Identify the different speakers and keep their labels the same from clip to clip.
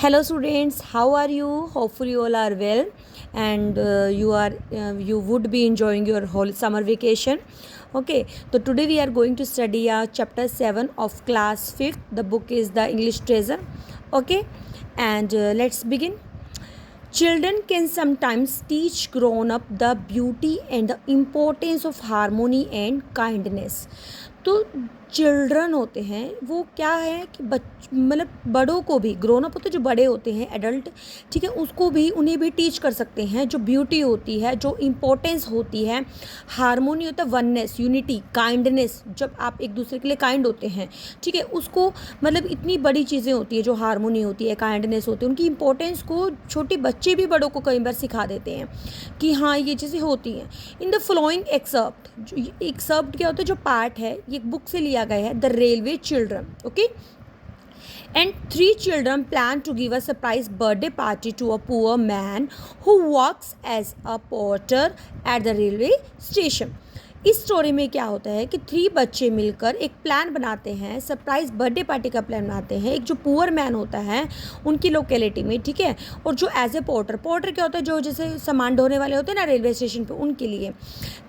Speaker 1: Hello students, how are you? Hopefully you all are well and you would be enjoying your whole summer vacation. Okay, so today we are going to study chapter 7 of class 5th. The book is The English Treasure. Okay, and let's begin. Children can sometimes teach grown up the beauty and the importance of harmony and kindness. तो children होते हैं वो क्या है कि मतलब बड़ों को भी ग्रोन अप होते जो बड़े होते हैं एडल्ट, ठीक है, उसको भी उन्हें भी टीच कर सकते हैं जो ब्यूटी होती है, जो इम्पोर्टेंस होती है, हारमोनी होता है, वननेस, यूनिटी, काइंडनेस, जब आप एक दूसरे के लिए काइंड होते हैं, ठीक है, उसको मतलब इतनी बड़ी चीज़ें होती है जो हारमोनी होती है, काइंडनेस होती है, उनकी इंपॉर्टेंस को छोटे बच्चे भी बड़ों को कई बार सिखा देते हैं कि हाँ ये चीज़ें होती हैं. इन द फॉलोइंग एक्सर्प्ट क्या होता है, जो पार्ट है ये बुक से लिया गया है, the railway children. Okay, and 3 children plan to give a surprise birthday party to a poor man who works as a porter at the railway station. इस स्टोरी में क्या होता है कि 3 बच्चे मिलकर एक प्लान बनाते हैं, सरप्राइज बर्थडे पार्टी का प्लान बनाते हैं. एक जो पुअर मैन होता है उनकी लोकेलिटी में, ठीक है, और जो एज ए पोर्टर क्या होता है, जो जैसे सामान ढोने वाले होते हैं ना रेलवे स्टेशन पे, उनके लिए,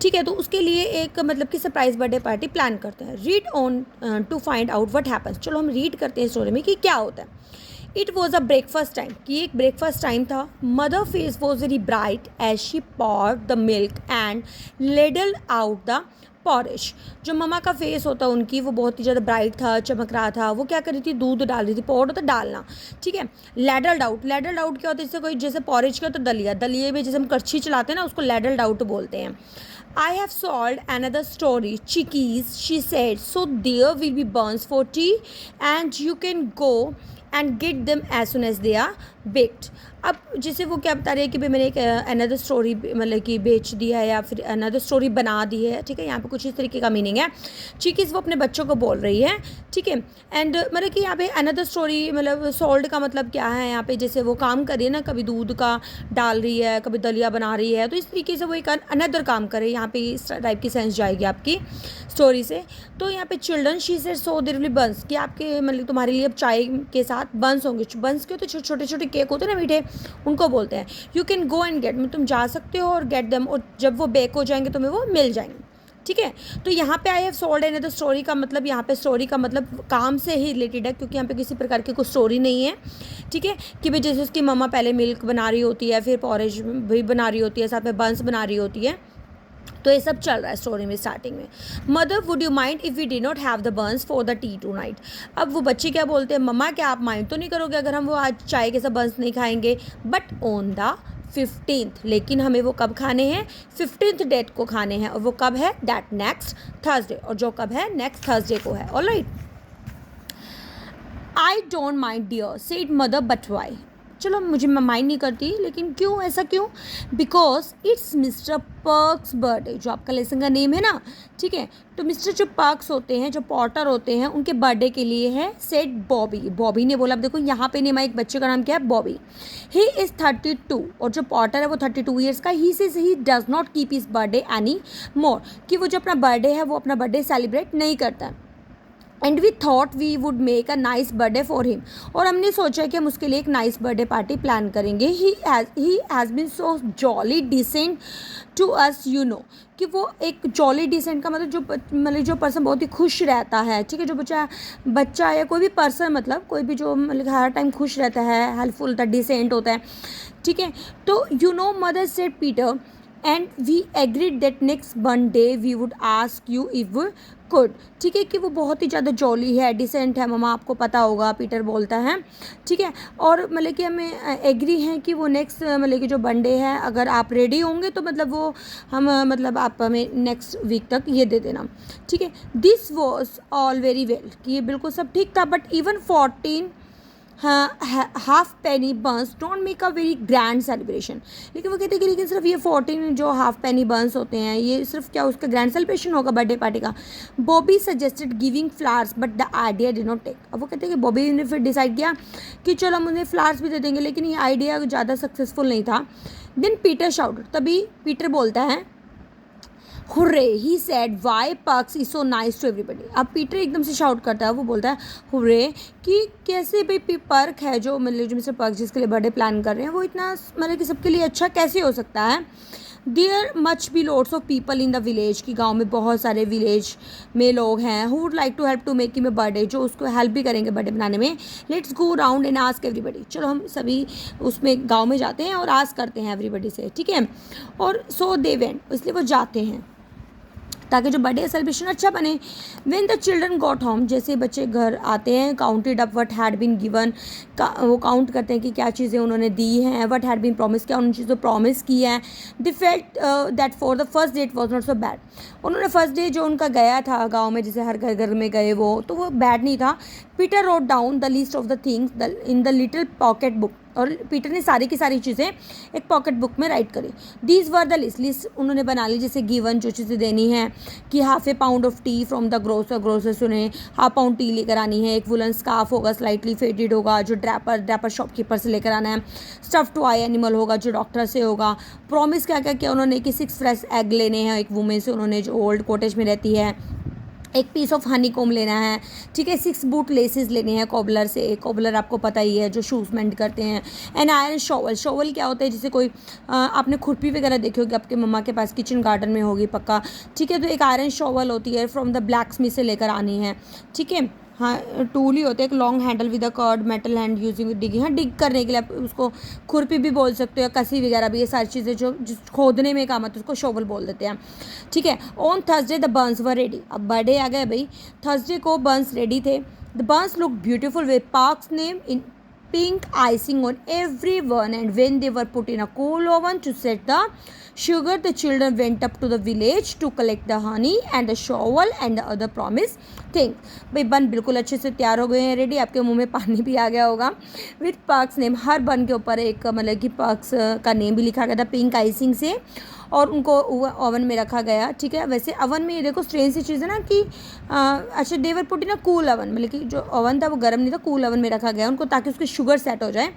Speaker 1: ठीक है, तो उसके लिए एक मतलब कि सरप्राइज बर्थडे पार्टी प्लान करते हैं. Read on to find out what happens. चलो हम रीड करते हैं स्टोरी में कि क्या होता है. It was a breakfast time, कि एक ब्रेकफास्ट टाइम था. Mother face was very bright as she poured the milk and ladled out the porridge. जो ममा का फेस होता है उनकी, वो बहुत ही ज़्यादा ब्राइट था, चमक रहा था. वो क्या कर रही थी, दूध डाल रही थी. पॉर्ड होता डालना, ठीक है. लेडल्ड आउट क्या होता है, इससे कोई जैसे पॉरिज का, तो दलिए में जैसे हम कड़छी चलाते हैं ना, उसको लेडल्ड आउट बोलते हैं. I have solved another story, chickies, she said. So there will be buns for tea and you can go and get them as soon as they are baked. अब जैसे वो क्या बता रही है कि भाई मैंने एक अनदर स्टोरी मतलब कि बेच दी है या फिर अनदर स्टोरी बना दी है, ठीक है. यहाँ पे कुछ इस तरीके का मीनिंग है. चिकीज़ वो अपने बच्चों को बोल रही है, ठीक है. एंड मतलब कि यहाँ पे अनदर स्टोरी मतलब सोल्ड का मतलब क्या है, यहाँ पे जैसे वो काम कर रही है ना, कभी दूध का डाल रही है, कभी दलिया बना रही है, तो इस तरीके से वो एक अनदर काम करे. यहाँ पे इस टाइप की सेंस जाएगी आपकी स्टोरी से. तो यहाँ पे children she said so there will be buns, कि आपके मतलब तुम्हारे लिए अब चाय के साथ बंस होंगे. बंस के तो छोटे छोटे केक होते हैं ना मीठे, उनको बोलते हैं. You can go and get, तुम जा सकते हो और गेट देम, और जब वो बेक हो जाएंगे तुम्हें वो मिल जाएंगे, ठीक है. तो यहाँ पे I have sold N the story का मतलब, यहाँ पे स्टोरी का मतलब काम से ही रिलेटेड है, क्योंकि यहाँ पे किसी प्रकार की कोई स्टोरी नहीं है, ठीक है. कि भाई जैसे उसकी मम्मा पहले मिल्क बना रही होती है, फिर पॉरेज भी बना रही होती है, साथ में बंस बना रही होती है. तो ये सब चल रहा है स्टोरी में स्टार्टिंग में. Mother would you mind if we did not have the buns for the tea tonight. अब वो बच्चे क्या बोलते हैं, मम्मा क्या आप माइंड तो नहीं करोगे अगर हम वो आज चाय के साथ बंस नहीं खाएंगे. बट ऑन द 15th, लेकिन हमें वो कब खाने हैं, 15th डेट को खाने हैं. और वो कब है, दैट नेक्स्ट थर्सडे, और जो कब है नेक्स्ट थर्सडे को है. Alright. I don't mind dear said mother, but why. चलो मुझे मैं माइंड नहीं करती, लेकिन क्यों, ऐसा क्यों. Because it's mister perks birthday, जो आपका लेसन का नेम है ना, ठीक है. तो मिस्टर जो पर्क्स होते हैं, जो पॉटर होते हैं, उनके बर्थडे के लिए है. सेड बॉबी ने बोला. अब देखो यहाँ पे नेम, एक बच्चे का नाम क्या है, बॉबी. ही इज़ 32, और जो पॉटर है वो 32 ईयर्स का. He says he does not keep his birthday any more, कि वो जो अपना बर्थडे है वो अपना बर्थडे सेलिब्रेट नहीं करता है. And we thought we would make a nice birthday for him, और हमने सोचा कि हम उसके लिए एक नाइस बर्थडे पार्टी प्लान करेंगे. He has been so jolly decent to us, you know, कि वो एक जॉली डिसेंट का मतलब जो पर्सन बहुत ही खुश रहता है, ठीक है. जो बच्चा या कोई भी पर्सन, मतलब कोई भी जो मतलब हर टाइम खुश रहता है, हेल्पफुल होता है, डिसेंट होता है, ठीक है. तो you know mother said Peter and we agreed that next day we would ask you if could, ठीक है. कि वो बहुत ही ज़्यादा जॉली है, डिसेंट है, ममा आपको पता होगा, पीटर बोलता है, ठीक है. और मतलब कि हमें एग्री हैं कि वो नेक्स्ट मतलब कि जो बर्थडे है, अगर आप रेडी होंगे तो मतलब वो हम मतलब आप हमें नेक्स्ट वीक तक ये दे देना, ठीक है. This was all very well, कि ये बिल्कुल सब ठीक था. But even 14 half penny buns don't make a very grand celebration. लेकिन वो कहते हैं कि लेकिन सिर्फ ये 14 जो हाफ पेनी बंस होते हैं, ये सिर्फ क्या उसका ग्रैंड सेलिब्रेशन होगा बर्थडे पार्टी का. Bobby suggested giving flowers but the idea did not take. अब वो कहते हैं कि बॉबी ने फिर डिसाइड किया कि चलो हम उन्हें फ्लावर्स भी दे देंगे, लेकिन ये आइडिया ज़्यादा सक्सेसफुल नहीं था. देन पीटर शाउटेड, तभी पीटर बोलता है, hurray he said why Perks is so nice to everybody. अब पीटर एकदम से शाउट करता है, वो बोलता है हुर्रे कि कैसे भाई पर्क है जो मतलब जो मिस्टर पर्क जिसके लिए बर्थडे प्लान कर रहे हैं वो इतना मतलब कि सबके लिए अच्छा कैसे हो सकता है। There must be loads of people in the village, कि गांव में बहुत सारे विलेज में लोग हैं who would like to help to make him a birthday, जो उसको हेल्प भी करेंगे बर्थडे बनाने में। Let's go round and ask everybody, चलो हम सभी उसमें गांव में जाते हैं और आस्क करते हैं एवरीबडी से, ठीक है। और सो दे वेंट, इसलिए वो जाते हैं ताकि जो बर्थडे सेलिब्रेशन अच्छा बने। When the children got home, जैसे बच्चे घर आते हैं, counted up what had been given, वो काउंट करते हैं कि क्या चीज़ें उन्होंने दी हैं, व्हाट हैड बीन प्रॉमिस, क्या उन चीज़ों प्रॉमिस की है। They felt that for the first day it was not so bad, उन्होंने फर्स्ट डे जो उनका गया था गाँव में, जैसे हर घर घर में गए वो, तो वो बैड नहीं था। Peter wrote down the list of the things in the little pocket book, और पीटर ने सारी की सारी चीज़ें एक पॉकेट बुक में राइट करी। दीज वर द लिस्ट उन्होंने बना ली, जैसे गिवन जो चीज़ें देनी है कि half A pound of T from the grocer से उन्हें हाफ पाउंड टी लेकर आनी है, एक वुलन स्कार्फ होगा स्लाइटली फेडेड होगा जो ड्रैपर शॉपकीपर से लेकर आना है, स्टफ टू आई एनिमल होगा जो डॉक्टर से होगा। प्रॉमिस क्या क्या किया उन्होंने कि 6 फ्रेश एग लेने हैं एक वुमेन से, उन्होंने जो ओल्ड कॉटेज में रहती है, एक पीस ऑफ हनी कोम लेना है, ठीक है, 6 बूट लेसेस लेने हैं कॉबलर से, कॉबलर आपको पता ही है जो शूज़ मेंट करते हैं। एन आयरन शॉवल, शॉवल क्या होता है, जैसे कोई आपने खुरपी वगैरह देखी होगी आपके मम्मा के पास किचन गार्डन में होगी पक्का, ठीक है, तो एक आयरन शॉवल होती है फ्रॉम द ब्लैक स्मिथ से लेकर आनी है, ठीक है। हाँ, टूल ही होते हैं, एक long handle with a curved metal hand using digging, हाँ डिग करने के लिए आप उसको खुरपी भी बोल सकते हो, कसी वगैरह भी, ये सारी चीज़ें जो खोदने में काम आती है उसको शोवल बोल देते हैं, ठीक है। On Thursday the Burns were ready, अब बर्थडे आ गया भाई, थर्सडे को बर्न्स रेडी थे। The Burns look beautiful with parks name in pink icing on every one, and when they were put in a cool oven to set the sugar, the children went up to the village to collect the honey and the shovel and the other promised things। भाई बन बिल्कुल अच्छे से तैयार हो गए हैं, ready, आपके मुंह में पानी भी आ गया होगा। विथ पर्क्स नेम, हर बन के ऊपर एक मतलब कि पर्क्स का नेम भी लिखा गया था पिंक आइसिंग से, और उनको ओवन में रखा गया, ठीक है। वैसे ओवन में ये देखो स्ट्रेंज सी चीज़ है ना कि अच्छा they were put in a cool oven, मतलब कि जो ओवन था वो गर्म नहीं था, कूल ओवन में रखा गया उनको ताकि उसकी शुगर सेट हो जाए।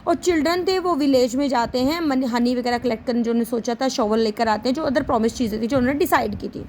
Speaker 1: और चिल्ड्रन थे वो विलेज में जाते हैं हनी वगैरह कलेक्ट करने, जो उन्होंने सोचा था, शॉवल लेकर आते हैं, जो अदर प्रॉमिस चीज़ें थी जो उन्होंने डिसाइड की थी।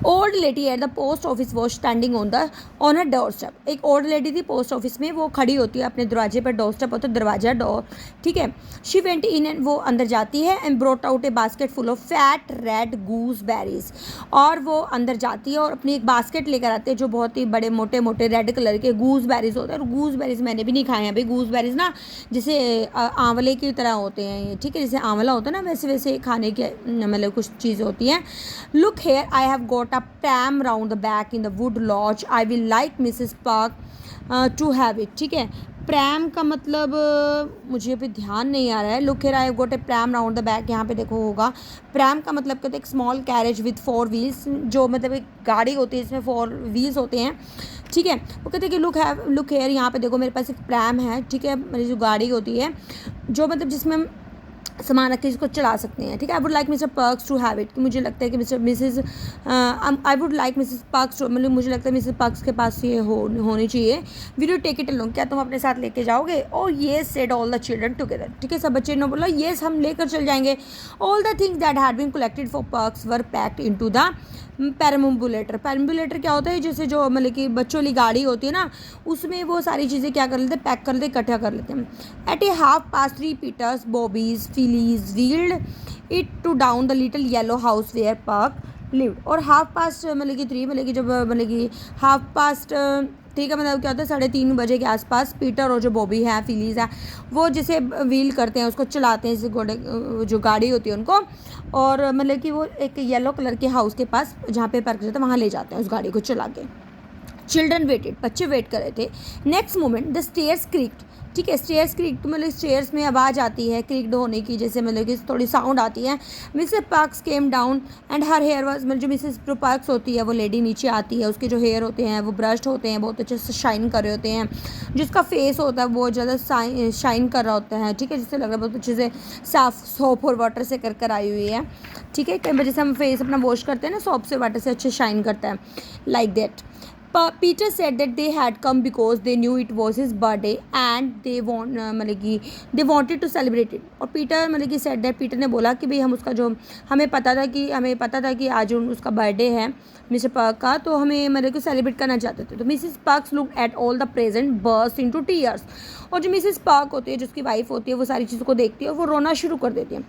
Speaker 1: Old lady at the post office was standing on a door step, एक ओल्ड लेडी थी पोस्ट ऑफिस में, वो खड़ी होती है अपने दरवाजे पर, डोर स्टेप होता है दरवाजा, डोर, ठीक है। शी वेंट इन एंड वो अंदर जाती है, and brought out A basket full of fat red goose berries, और वो अंदर जाती है और अपनी एक बास्केट लेकर आते हैं जो बहुत ही बड़े मोटे मोटे रेड कलर के गूस बेरीज होते हैं। और गूस बेरीज मैंने भी नहीं खाए हैं भाई, गूस बेरीज ना जैसे आंवले की तरह होते हैं ये, ठीक है, जैसे आंवला होता है ना वैसे वैसे खाने के मतलब कुछ चीज़ होती हैं। Look here I have got a pram round the back in the wood lodge, I will like Mrs. Park to have it, ठीक है। प्रैम का मतलब मुझे अभी ध्यान नहीं आ रहा है। Look here I have got a pram round the back, यहाँ पे देखो होगा। प्रैम का मतलब कहते हैं एक स्मॉल कैरेज विद 4 व्हील्स, जो मतलब एक गाड़ी होती है इसमें 4 व्हील्स होते हैं, ठीक है। वो कहते हैं कि लुक हेयर, यहाँ पे देखो मेरे पास एक प्रैम है, ठीक है, मेरी जो गाड़ी होती है जो मतलब जिसमें हम सामान रख के इसको चला सकते हैं, ठीक है। I would like Mr Perks to have it, कि मुझे लगता है कि I would like Mrs Perks to, मतलब मुझे लगता है मिसेस पर्क्स के पास ये होनी चाहिए। Will you take it along, क्या तुम अपने साथ लेके जाओगे? और ये said all the children together, ठीक है, सब बच्चे ने बोला येस हम लेकर चल जाएंगे। All the things that had been collected for Perks were packed into the perambulator. Perambulator क्या होता है, जैसे जो मतलब कि बच्चों वाली गाड़ी होती है ना, उसमें वो सारी चीज़ें क्या कर लेते हैं, पैक कर लेते, इकट्ठा कर लेते हैं। At a 3:30 Peter's Bobbie's Phyllis wheeled it to down the little yellow house where Perk lived. और 3:30 मतलब कि 3 मतलब कि जब मतलब कि 3:30 ठीक है, मतलब क्या होता है 3:30 बजे के आसपास पीटर और जो बॉबी है फिलीज है वो जैसे व्हील करते हैं, उसको चलाते हैं, जैसे घोड़े जो गाड़ी होती है उनको, और मतलब कि वो एक येलो कलर के हाउस के पास जहाँ पे पार्क जाता है वहाँ ले जाते हैं उस गाड़ी को चला के। चिल्ड्रन वेटेड, बच्चे वेट कर रहे थे। नेक्स्ट मोमेंट द स्टेयर्स क्रीक्ड, ठीक है, स्टेयर्स क्रीक्ड मतलब स्टेयर्स में आवाज़ आती है क्रीक्ड होने की, जैसे मतलब कि थोड़ी साउंड आती है। Mrs Parks came down and her hair was, मतलब जो मिसेस पार्क्स होती है वो लेडी नीचे आती है, उसके जो हेयर होते हैं वो ब्रश्ड होते हैं, बहुत अच्छे से शाइन कर रहे होते हैं, जिसका फेस होता है वो ज़्यादा शाइन कर रहा होता है, ठीक है, जिससे लग रहा है बहुत अच्छे से साफ सोप और वाटर से कर आई हुई है, ठीक है। कई बार जैसे हम फेस अपना वॉश करते हैं ना सोप से वाटर से अच्छे शाइन करता है, like that. Peter said that they had come because they knew it was his birthday and they मतलब कि they wanted to celebrate it. और पीटर मतलब कि said that पीटर ने बोला कि भाई हम उसका जो हमें पता था कि आज उसका बर्थडे है मिस्टर पर्क का, तो हमें मतलब कि सेलिब्रेट करना चाहते थे. तो Mrs perks looked at all the present burst into tears. और जो मिसिस पर्क होती है, जिसकी वाइफ होती है, वो सारी चीज़ों को देखती है और वो रोना शुरू कर देती है.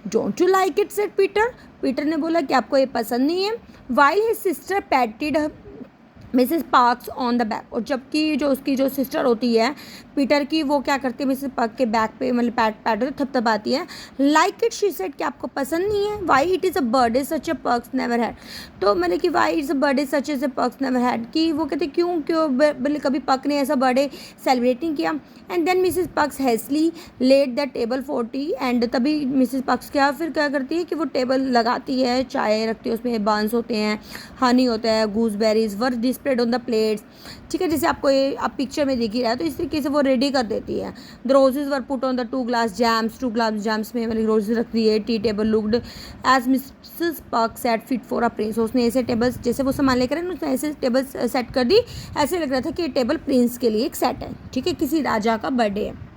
Speaker 1: Don't you like it said Peter. Peter ने बोला कि आपको ये पसंद नहीं है. While his sister पैटेड Mrs parks on the back. और जबकि जो उसकी जो सिस्टर होती है पीटर की, वो क्या करती है मिसिस पार्क के बैक पे मतलब पैट थपथपाती है. लाइक इट शी सेड कि आपको पसंद नहीं है. Why it is a birthday such a perks never had. तो मतलब कि why it's a birthday such is a perks never had, कि वो कहते क्यों मतलब कभी पक ने ऐसा बर्थडे सेलिब्रेट नहीं किया. And then Mrs Perks hastily laid the table for tea. And तभी मिसिस पर्क्स फिर क्या करती है कि वो टेबल लगाती है, चाय रखती है, उसमें बांस होते हैं, हनी होता है, गूसबेरीज वर डिस्प्लेड ऑन द प्लेट्स. ठीक है, जैसे आपको ये आप पिक्चर में दिख ही रहा है, तो इस तरीके से वो रेडी कर देती है. The roses were put on the 2 glass jams में मतलब रोजेज रख दी है. Tea table looked as Mrs Perk set fit for a prince. उसने ऐसे टेबल्स जैसे वो सामान लेकर उसने ऐसे टेबल सेट कर दी, ऐसे लग रहा था कि ये टेबल प्रिंस के लिए एक सेट है. ठीक है, किसी राजा का बर्थडे है.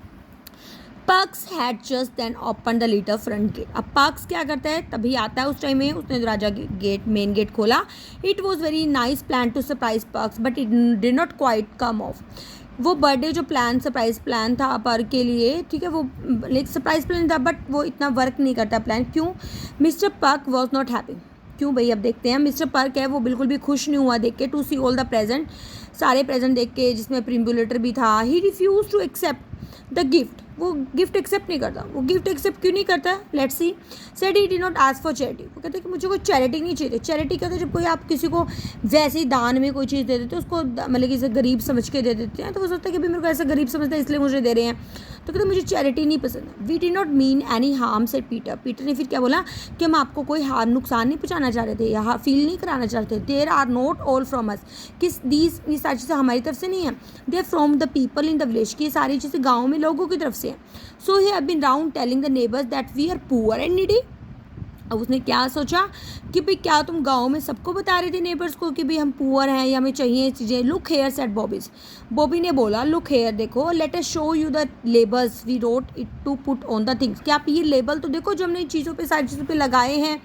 Speaker 1: Perks had just then open the little front gate. अब पर्क्स क्या करता है, तभी आता है उस टाइम में, उसने राजा गेट मेन गेट खोला. It was very nice plan to surprise Perks but it did not quite come off. वो बर्थडे जो सरप्राइज प्लान था पर्क के लिए, ठीक है, वो लाइक सरप्राइज प्लान था बट वो इतना वर्क नहीं करता प्लान. क्यों? Mr Perk was not happy. क्यों भाई, अब देखते हैं. मिस्टर पर्क है वो बिल्कुल भी खुश नहीं हुआ देख के. To see all the present, सारे प्रेजेंट देख के, जिसमें प्रिम्बुलेटर भी था. He refuse to accept the gift. वो गिफ्ट एक्सेप्ट नहीं करता. वो गिफ्ट एक्सेप्ट क्यों नहीं करता? Let's see. Said he did not ask for charity. वो कहते हैं कि मुझे कोई चैरिटी नहीं चाहिए. चैरिटी कहते हैं जब कोई आप किसी को वैसे ही दान में कोई चीज़ दे देते हैं, उसको मतलब कि इसे गरीब समझ के दे देते हैं, तो वो सोचता है कि भाई मेरे को ऐसा गरीब समझता है इसलिए मुझे दे रहे हैं. तो कहते मुझे चैरिटी नहीं पसंद है. We did not mean any harm said Peter. Peter ने फिर क्या बोला कि हम आपको कोई हार्म नुकसान नहीं पहुँचाना चाह रहे थे या फील नहीं कराना चाहते. There are not all from us. किस दीज ये सारी चीज़ें हमारी तरफ से नहीं है. They are from the people in the village. की ये सारी चीज़ें गाँव में लोगों की तरफ से हैं. So he have been round telling the neighbours that we are poor and needy. अब उसने क्या सोचा कि भाई क्या तुम गांव में सबको बता रहे थे नेबर्स को कि भाई हम पुअर हैं या हमें चाहिए चीज़ें. Look here said Bobby's. Bobby ने बोला लुक हेयर, देखो, let us show you the labels we wrote it to put on the things. क्या आप ये लेबल तो देखो जो हमने चीज़ों पे सारी चीज़ों पे लगाए हैं.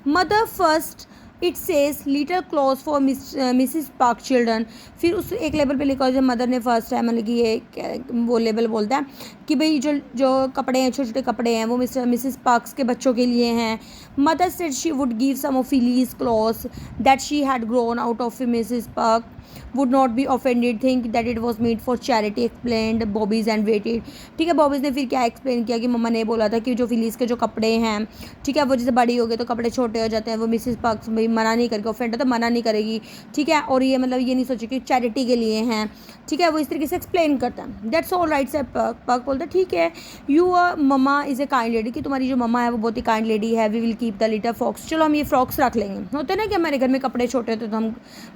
Speaker 1: Mother first it says little clause for Mrs park children. फिर उस एक लेबल पे लिखा जो मदर ने फर्स्ट है मतलब कि ये वो लेबल बोलता है कि भाई जो कपड़े हैं, छोटे छोटे कपड़े हैं, वो मिसिस पार्क्स के बच्चों के लिए हैं. Mother said she would give some of Phyllis cloth that she had grown out of Mrs Park would not be offended think that it was made for charity explained Bobbies and waited. ठीक है, बॉबीज़ ने फिर क्या explain किया कि मम्मा ने बोला था कि जो फिलीस के जो कपड़े हैं, ठीक है, वो जैसे बड़ी हो गए तो कपड़े छोटे हो जाते हैं, वो मिसिस पार्क्स भी मना नहीं करके, ऑफेंड तो मना नहीं करेगी. ठीक है, और ये मतलब ये नहीं सोचे कि चैरिटी के लिए हैं. ठीक है, वो इस तरीके से एक्सप्लेन करता है. That's all right said Perk बोलता है ठीक है, you mamma is a kind lady, कि तुम्हारी जो मम्मा है वो बहुत ही काइंड लेडी है. We will keep the little frocks. चलो हम ये फ्रॉक्स रख लेंगे. होते हैं ना कि हमारे घर में कपड़े छोटे होते तो हम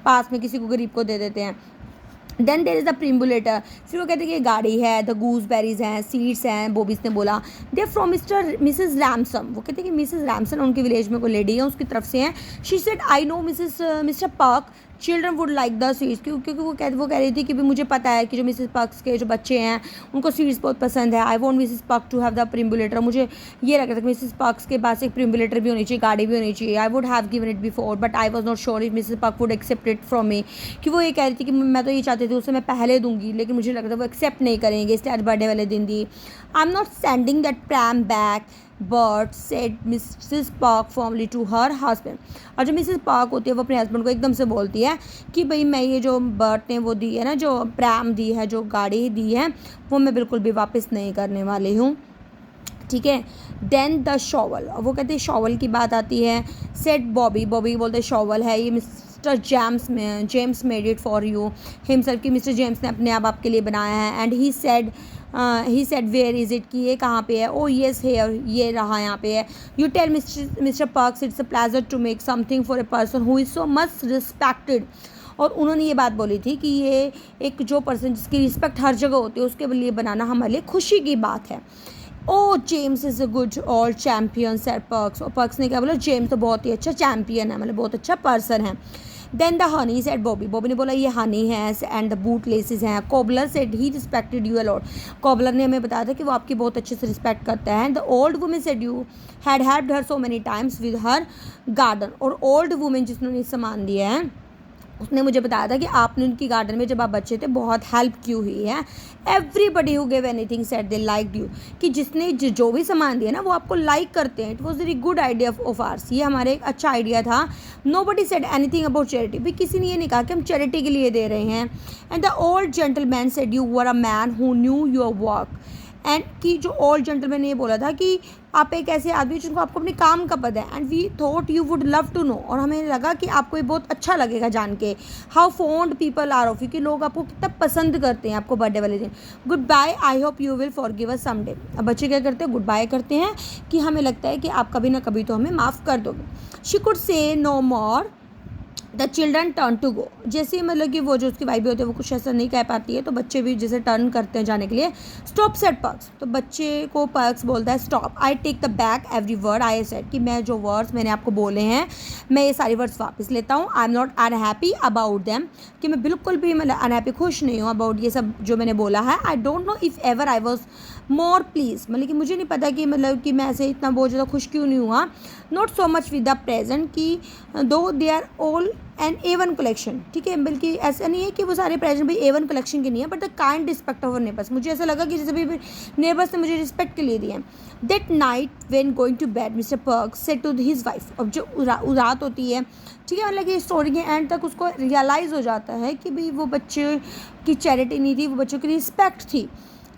Speaker 1: पास में किसी को गरीब को दे देते हैं. Then there is the perambulator. फिर वो कहते हैं कि गाड़ी है, द गूसबेरीज हैं, सीड्स हैं. बॉबीज ने बोला दे फ्रॉम मिसिस रैमसम. वो कहते हैं कि मिसिस रैमसन उनके विलेज में कोई लेडी है उसकी तरफ से हैं. She said I know mister park children would like the seeds. क्योंकि वो कह रही थी कि भी मुझे पता है कि जो मिसिस पार्क्स के जो बच्चे हैं उनको सीड्स बहुत पसंद है. I want Mrs Park to have the perambulator. मुझे ये लग रहा था कि मिसिस पार्क्स के पास एक प्रिम्बुलेटर भी होनी चाहिए, गाड़ी भी होनी चाहिए. I would have given it before but I was not sure if Mrs Park would accept it from me. कि वो ये कह रही थी कि मैं तो ये चाहती थी उससे मैं पहले दूंगी, लेकिन मुझे लग रहा था वो एक्सेप्ट नहीं करेंगे, इसलिए आज बर्थडे वाले दिन दी. I am not sending that pram back but said Mrs Park formally to her husband. और जो मिसिस पार्क होती है वो अपने हस्बैंड को एकदम से बोलती है कि भाई मैं ये जो बर्ट ने वो दी है ना, जो प्रैम दी है, जो गाड़ी दी है, वो मैं बिल्कुल भी वापस नहीं करने वाली हूँ. ठीक है. Then the shovel. वो कहते हैं शॉवल की बात आती है. सेट बॉबी बोलते हैं शॉवल है ये Mr James made it for you himself, कि मिस्टर जेम्स ने अपने आप आपके लिए बनाया है. And he said where is it, कि ये कहाँ पे है. ओ येस हेयर, ये रहा यहाँ पे है. You tell Mr Parks it's a pleasure to make something for a person who is so much respected. और उन्होंने ये बात बोली थी कि ये एक जो पर्सन जिसकी रिस्पेक्ट हर जगह होती है उसके लिए बनाना हमारे लिए खुशी की बात है. Oh James is a good all champion said Perks. और पर्क्स ने क्या बोला, जेम्स तो बहुत ही अच्छा चैम्पियन है, मतलब बहुत अच्छा पर्सन है. Then the honey said Bobby, Bobby ने बोला ये हनी है एंड द बूट लेसेस हैं. Cobbler said he respected you a lot, cobbler ने हमें बताया था कि वो आपकी बहुत अच्छे से रिस्पेक्ट करता है. The old women said you had helped her so many times with her garden, और ओल्ड वुमेन जिसने सामान दिया है उसने मुझे बताया था कि आपने उनकी गार्डन में जब आप बच्चे थे बहुत हेल्प की हुई है. Everybody who give anything said they liked you, कि जिसने जो भी सामान दिया ना वो आपको लाइक करते हैं. It was very good idea of ours, ये हमारे एक अच्छा आइडिया था. Nobody said anything about charity, भी किसी ने ये नहीं कहा कि हम चैरिटी के लिए दे रहे हैं. And the old gentleman said you were a man who knew your work, and कि जो ओल्ड जेंटलमैन ने ये बोला था कि आप एक ऐसे आदमी जिनको आपको अपने काम का पता है. And we thought you would love to know, और हमें लगा कि आपको ये बहुत अच्छा लगेगा जान के. How fond people are of you, कि लोग आपको कितना पसंद करते हैं आपको बर्थडे वाले दिन. Goodbye, I hope you will forgive us someday. अब बच्चे क्या करते हैं, गुड बाय करते हैं कि हमें लगता है कि आप कभी ना कभी तो हमें माफ़ कर दोगे. She could say no more, the children turn to go. जैसे ही मतलब कि वो जो उसकी वाइफ भी होती है वो कुछ ऐसा नहीं कह पाती है, तो बच्चे भी जैसे टर्न करते हैं जाने के लिए. स्टॉप सेड पर्क्स, तो बच्चे को पर्क्स बोलता है stop. I take the back every word I said, कि मैं जो वर्ड्स मैंने आपको बोले हैं मैं ये सारी वर्ड्स वापस लेता हूँ. आई am not unhappy about them, कि मैं बिल्कुल भी मतलब अनहैप्पी खुश नहीं हूँ अबाउट ये सब जो मैंने बोला है. I don't know if ever I was more please, मतलब कि मुझे नहीं पता कि मतलब कि मैं ऐसे इतना बहुत ज़्यादा खुश क्यों नहीं हुआ. Not so much with the present, कि though they are all an A1 collection, ठीक है, बल्कि ऐसा नहीं है कि वो सारे प्रेजेंट भी A1 कलेक्शन के नहीं है, but the kind respect of neighbours. मुझे ऐसा लगा कि जैसे भी नेबर्स ने मुझे रिस्पेक्ट के लिए दिए. That night when going to bed Mr Perks said to his wife, अब जो रात होती है, ठीक है, मतलब कि स्टोरी के एंड तक उसको रियलाइज़ हो जाता है कि भाई वो बच्चे की चैरिटी नहीं थी, वो बच्चों की रिस्पेक्ट थी.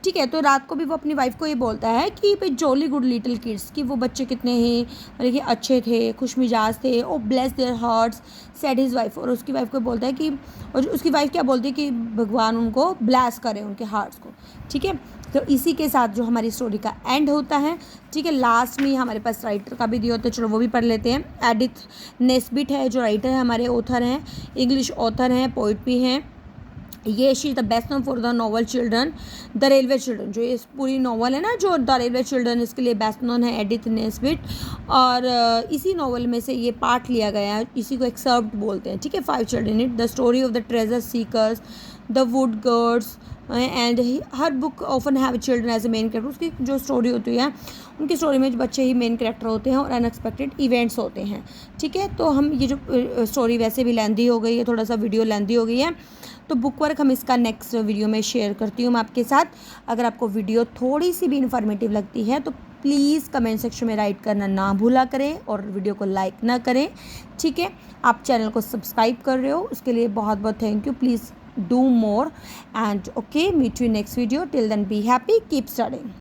Speaker 1: ठीक है, तो रात को भी वो अपनी वाइफ को ये बोलता है कि भाई जॉली गुड लिटिल किड्स, कि वो बच्चे कितने ही मतलब कि अच्छे थे, खुश मिजाज थे. Oh bless their hearts said his wife, और उसकी वाइफ को बोलता है कि, और उसकी वाइफ क्या बोलती है कि भगवान उनको ब्लेस करें उनके हार्ट्स को. ठीक है, तो इसी के साथ जो हमारी स्टोरी का एंड होता है. ठीक है, लास्ट में हमारे पास राइटर का भी दिया होता है, चलो वो भी पढ़ लेते हैं. एडिथ नेस्बिट है जो राइटर है, हमारे ऑथर हैं, इंग्लिश ऑथर हैं, पोइट भी हैं. ये she is the best known for the novel children the railway children, जो ये पूरी नॉवल है ना जो द रेलवे चिल्ड्रन, इसके लिए बेस्ट नोन है एडिथ नेस्बिट. और इसी नॉवल में से ये पार्ट लिया गया है, इसी को एक्सर्प्ट बोलते हैं. ठीक है, 5 children it, the story of the treasure seekers, the wood girds, and her book often have children as a main character. उसकी जो स्टोरी होती है उनकी स्टोरी में बच्चे ही मेन कैरेक्टर होते हैं और अनएक्सपेक्टेड इवेंट्स होते हैं. ठीक है, तो हम ये जो स्टोरी वैसे भी लेंदी हो गई है, थोड़ा सा वीडियो लेंदी हो गई है, तो बुक वर्क हम इसका नेक्स्ट वीडियो में शेयर करती हूँ मैं आपके साथ. अगर आपको वीडियो थोड़ी सी भी इन्फॉर्मेटिव लगती है तो प्लीज़ कमेंट सेक्शन में राइट करना ना भूला करें, और वीडियो को लाइक ना करें. ठीक है, आप चैनल को सब्सक्राइब कर रहे हो उसके लिए बहुत बहुत thank you. Please do more, and okay, meet you next video. Till then, be happy, keep studying.